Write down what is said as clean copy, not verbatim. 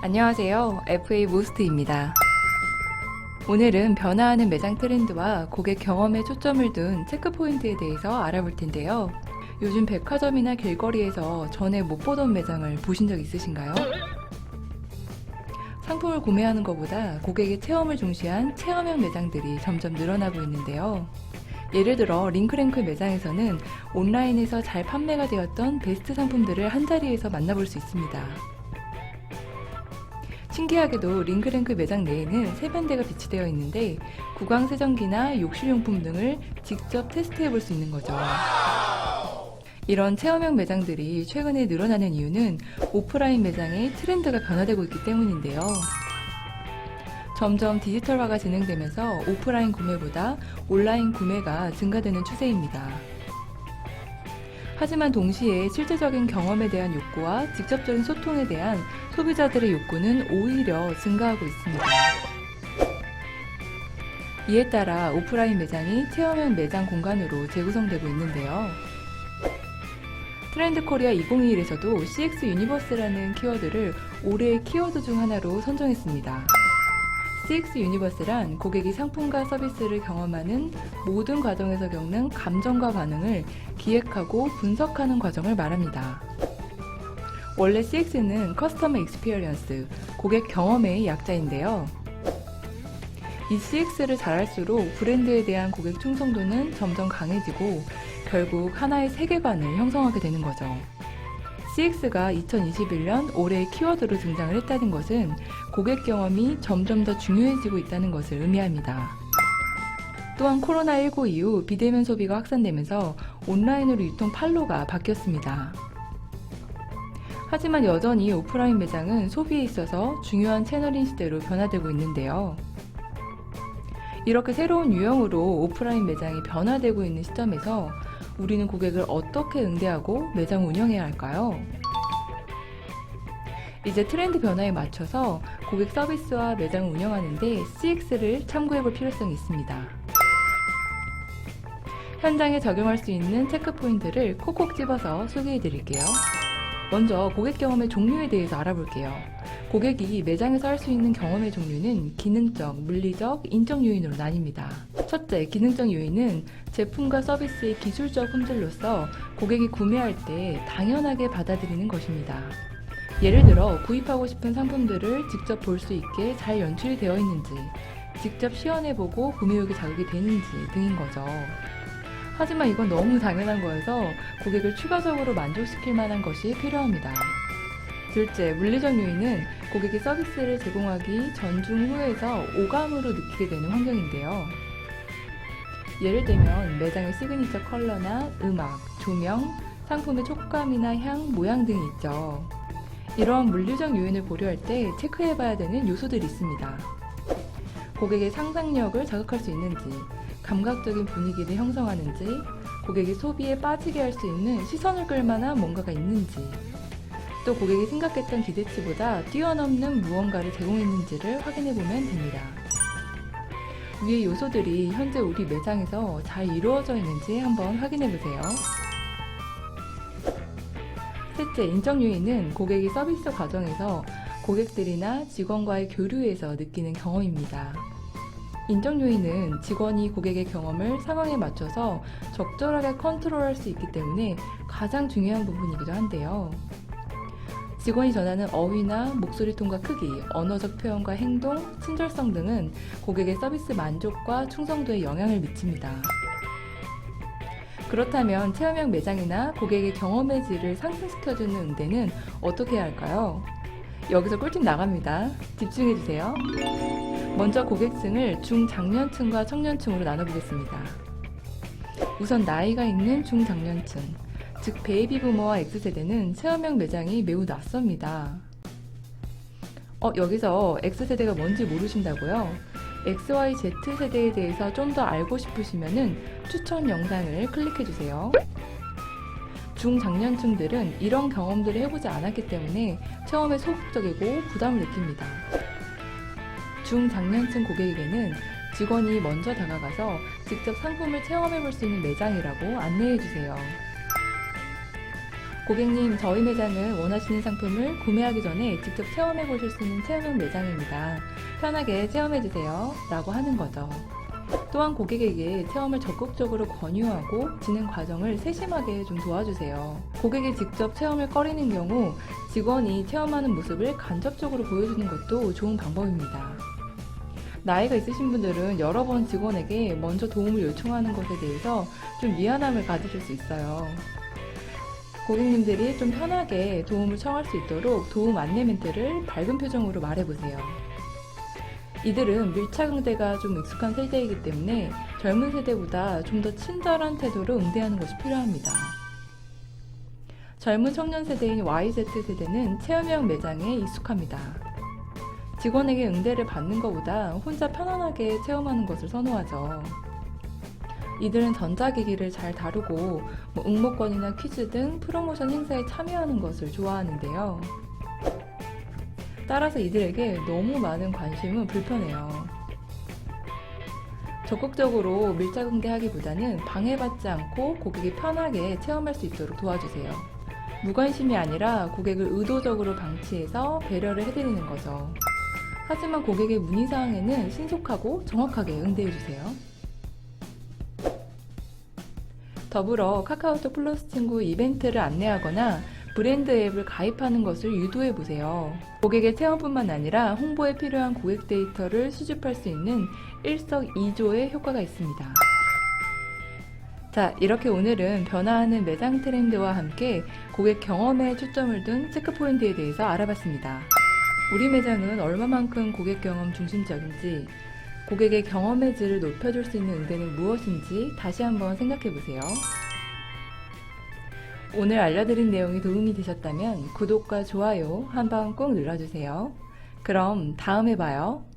안녕하세요. FA 모스트입니다. 오늘은 변화하는 매장 트렌드와 고객 경험에 초점을 둔 체크포인트에 대해서 알아볼 텐데요. 요즘 백화점이나 길거리에서 전에 못 보던 매장을 보신 적 있으신가요? 상품을 구매하는 것보다 고객의 체험을 중시한 체험형 매장들이 점점 늘어나고 있는데요. 예를 들어 링크랭크 매장에서는 온라인에서 잘 판매가 되었던 베스트 상품들을 한자리에서 만나볼 수 있습니다. 신기하게도 링크랭크 매장 내에는 세면대가 비치되어 있는데 구강세정기나 욕실용품 등을 직접 테스트해 볼 수 있는 거죠. 이런 체험형 매장들이 최근에 늘어나는 이유는 오프라인 매장의 트렌드가 변화되고 있기 때문인데요. 점점 디지털화가 진행되면서 오프라인 구매보다 온라인 구매가 증가되는 추세입니다. 하지만 동시에 실제적인 경험에 대한 욕구와 직접적인 소통에 대한 소비자들의 욕구는 오히려 증가하고 있습니다. 이에 따라 오프라인 매장이 체험형 매장 공간으로 재구성되고 있는데요. 트렌드 코리아 2021에서도 CX 유니버스라는 키워드를 올해의 키워드 중 하나로 선정했습니다. CX 유니버스란 고객이 상품과 서비스를 경험하는 모든 과정에서 겪는 감정과 반응을 기획하고 분석하는 과정을 말합니다. 원래 CX는 커스터머 익스피리언스, 고객 경험의 약자인데요. 이 CX를 잘할수록 브랜드에 대한 고객 충성도는 점점 강해지고 결국 하나의 세계관을 형성하게 되는 거죠. CX가 2021년 올해의 키워드로 등장을 했다는 것은 고객 경험이 점점 더 중요해지고 있다는 것을 의미합니다. 또한 코로나19 이후 비대면 소비가 확산되면서 온라인으로 유통 판로가 바뀌었습니다. 하지만 여전히 오프라인 매장은 소비에 있어서 중요한 채널인 시대로 변화되고 있는데요. 이렇게 새로운 유형으로 오프라인 매장이 변화되고 있는 시점에서 우리는 고객을 어떻게 응대하고 매장을 운영해야 할까요? 이제 트렌드 변화에 맞춰서 고객 서비스와 매장을 운영하는 데 CX를 참고해 볼 필요성이 있습니다. 현장에 적용할 수 있는 체크 포인트를 콕콕 집어서 소개해 드릴게요. 먼저 고객 경험의 종류에 대해서 알아볼게요. 고객이 매장에서 할 수 있는 경험의 종류는 기능적, 물리적, 인적 요인으로 나뉩니다. 첫째, 기능적 요인은 제품과 서비스의 기술적 품질로서 고객이 구매할 때 당연하게 받아들이는 것입니다. 예를 들어 구입하고 싶은 상품들을 직접 볼 수 있게 잘 연출이 되어 있는지, 직접 시연해보고 구매욕이 자극이 되는지 등인 거죠. 하지만 이건 너무 당연한 거여서 고객을 추가적으로 만족시킬 만한 것이 필요합니다. 둘째, 물리적 요인은 고객이 서비스를 제공하기 전, 중, 후에서 오감으로 느끼게 되는 환경인데요. 예를 들면 매장의 시그니처 컬러나 음악, 조명, 상품의 촉감이나 향, 모양 등이 있죠. 이러한 물리적 요인을 고려할 때 체크해봐야 되는 요소들이 있습니다. 고객의 상상력을 자극할 수 있는지, 감각적인 분위기를 형성하는지, 고객이 소비에 빠지게 할 수 있는 시선을 끌 만한 뭔가가 있는지, 또 고객이 생각했던 기대치보다 뛰어넘는 무언가를 제공했는지를 확인해보면 됩니다. 위의 요소들이 현재 우리 매장에서 잘 이루어져 있는지 한번 확인해보세요. 셋째, 인적 요인은 고객이 서비스 과정에서 고객들이나 직원과의 교류에서 느끼는 경험입니다. 인적 요인은 직원이 고객의 경험을 상황에 맞춰서 적절하게 컨트롤할 수 있기 때문에 가장 중요한 부분이기도 한데요. 직원이 전하는 어휘나 목소리 톤과 크기, 언어적 표현과 행동, 친절성 등은 고객의 서비스 만족과 충성도에 영향을 미칩니다. 그렇다면 체험형 매장이나 고객의 경험의 질을 상승시켜주는 응대는 어떻게 해야 할까요? 여기서 꿀팁 나갑니다. 집중해주세요. 먼저 고객층을 중장년층과 청년층으로 나눠보겠습니다. 우선 나이가 있는 중장년층, 즉 베이비부머와 X세대는 체험형 매장이 매우 낯섭니다. 여기서 X세대가 뭔지 모르신다고요? XYZ세대에 대해서 좀 더 알고 싶으시면 추천 영상을 클릭해주세요. 중장년층들은 이런 경험들을 해보지 않았기 때문에 처음에 소극적이고 부담을 느낍니다. 중장년층 고객에게는 직원이 먼저 다가가서 직접 상품을 체험해 볼 수 있는 매장이라고 안내해 주세요. 고객님, 저희 매장은 원하시는 상품을 구매하기 전에 직접 체험해 보실 수 있는 체험형 매장입니다. 편하게 체험해 주세요. 라고 하는 거죠. 또한 고객에게 체험을 적극적으로 권유하고 진행 과정을 세심하게 좀 도와주세요. 고객이 직접 체험을 꺼리는 경우 직원이 체험하는 모습을 간접적으로 보여주는 것도 좋은 방법입니다. 나이가 있으신 분들은 여러 번 직원에게 먼저 도움을 요청하는 것에 대해서 좀 미안함을 가지실 수 있어요. 고객님들이 좀 편하게 도움을 청할 수 있도록 도움 안내 멘트를 밝은 표정으로 말해보세요. 이들은 밀착 응대가 좀 익숙한 세대이기 때문에 젊은 세대보다 좀 더 친절한 태도로 응대하는 것이 필요합니다. 젊은 청년 세대인 YZ세대는 체험형 매장에 익숙합니다. 직원에게 응대를 받는 것보다 혼자 편안하게 체험하는 것을 선호하죠. 이들은 전자기기를 잘 다루고 응모권이나 퀴즈 등 프로모션 행사에 참여하는 것을 좋아하는데요. 따라서 이들에게 너무 많은 관심은 불편해요. 적극적으로 밀착 응대하기보다는 방해받지 않고 고객이 편하게 체험할 수 있도록 도와주세요. 무관심이 아니라 고객을 의도적으로 방치해서 배려를 해드리는 거죠. 하지만 고객의 문의사항에는 신속하고 정확하게 응대해주세요. 더불어 카카오톡 플러스 친구 이벤트를 안내하거나 브랜드 앱을 가입하는 것을 유도해보세요. 고객의 체험뿐만 아니라 홍보에 필요한 고객 데이터를 수집할 수 있는 일석이조의 효과가 있습니다. 자, 이렇게 오늘은 변화하는 매장 트렌드와 함께 고객 경험에 초점을 둔 체크포인트에 대해서 알아봤습니다. 우리 매장은 얼마만큼 고객 경험 중심적인지, 고객의 경험의 질을 높여줄 수 있는 응대는 무엇인지 다시 한번 생각해보세요. 오늘 알려드린 내용이 도움이 되셨다면 구독과 좋아요 한번 꼭 눌러주세요. 그럼 다음에 봐요.